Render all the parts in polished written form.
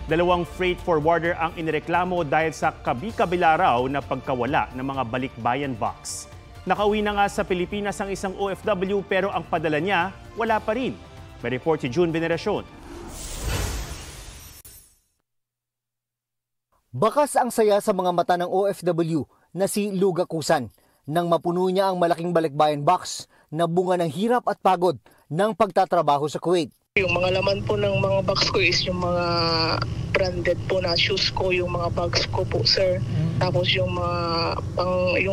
Dalawang freight forwarder ang inireklamo dahil sa kabi-kabila raw na pagkawala ng mga balikbayan box. Nakauwi na nga sa Pilipinas ang isang OFW pero ang padala niya wala pa rin. May report si June Veneracion. Bakas ang saya sa mga mata ng OFW na si Luga Kusan nang mapuno niya ang malaking balikbayan box na bunga ng hirap at pagod ng pagtatrabaho sa Kuwait. Yung mga laman po ng mga box ko is yung mga branded po na shoes ko, yung mga bags ko po, sir. Tapos yung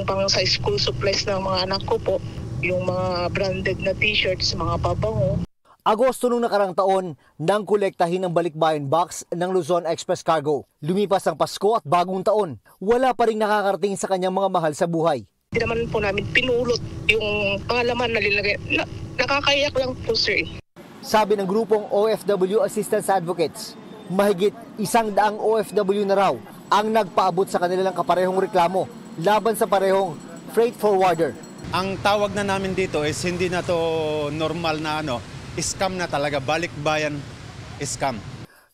pang sa school supplies ng mga anak ko po, yung mga branded na t-shirts, mga pabango. Agosto nung nakarang taon nang kolektahin ang balikbayan box ng Luzon Express Cargo. Lumipas ang Pasko at bagong taon. Wala pa rin nakakarating sa kanyang mga mahal sa buhay. Hindi naman po namin pinulot yung mga laman na linagay. Nakakayak lang po, sir. Sabi ng grupong OFW Assistance Advocates, mahigit 100 OFW na raw ang nagpaabot sa kanilang kaparehong reklamo laban sa parehong freight forwarder. Ang tawag na namin dito is hindi na to normal na scam na talaga, balikbayan scam.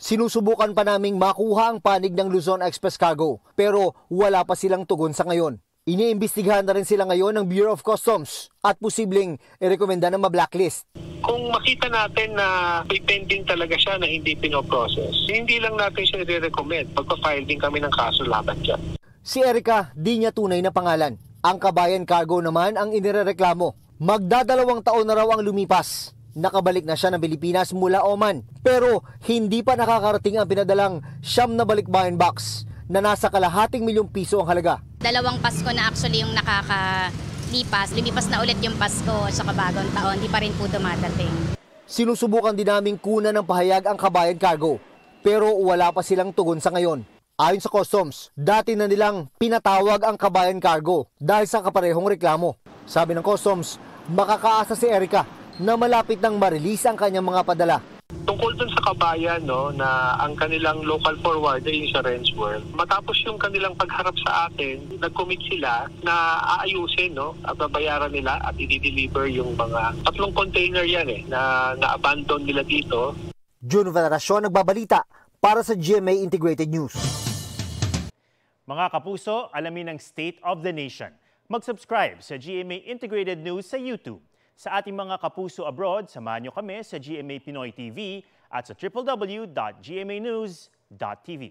Sinusubukan pa naming makuha ang panig ng Luzon Express Cargo pero wala pa silang tugon sa ngayon. Iniimbestigahan na rin sila ngayon ng Bureau of Customs at posibleng irekomenda na ma-blacklist. Kung makita natin na pending talaga siya na hindi pinoprocess, hindi lang natin siya i-recommend. Magpa-file din kami ng kaso laban dyan. Si Erica, di niya tunay na pangalan. Ang Kabayan Cargo naman ang inirereklamo. Magdadalawang taon na raw ang lumipas. Nakabalik na siya ng Pilipinas mula Oman. Pero hindi pa nakakarating ang pinadalang 9 na balikbayan box na nasa kalahating milyong piso ang halaga. Dalawang Pasko na actually yung nakakalipas. Lumipas na ulit yung Pasko at saka bagong taon. Di pa rin po dumadating. Sinusubukan din naming kunan ng pahayag ang Kabayan Cargo. Pero wala pa silang tugon sa ngayon. Ayon sa Customs, dati na nilang pinatawag ang Kabayan Cargo dahil sa kaparehong reklamo. Sabi ng Customs, makakaasa si Erica na malapit nang ma-release ang kanyang mga padala. Tungkol dun sa Kabayan, na ang kanilang local forwarder, yung sa Renz World, matapos yung kanilang pagharap sa atin, nag-commit sila na aayusin, at babayaran nila at i-deliver yung mga 3 container yan na na-abandon nila dito. June Veneracion, nagbabalita para sa GMA Integrated News. Mga kapuso, alamin ang State of the Nation. Mag-subscribe sa GMA Integrated News sa YouTube. Sa ating mga kapuso abroad, samahan niyo kami sa GMA Pinoy TV at sa www.gmanews.tv.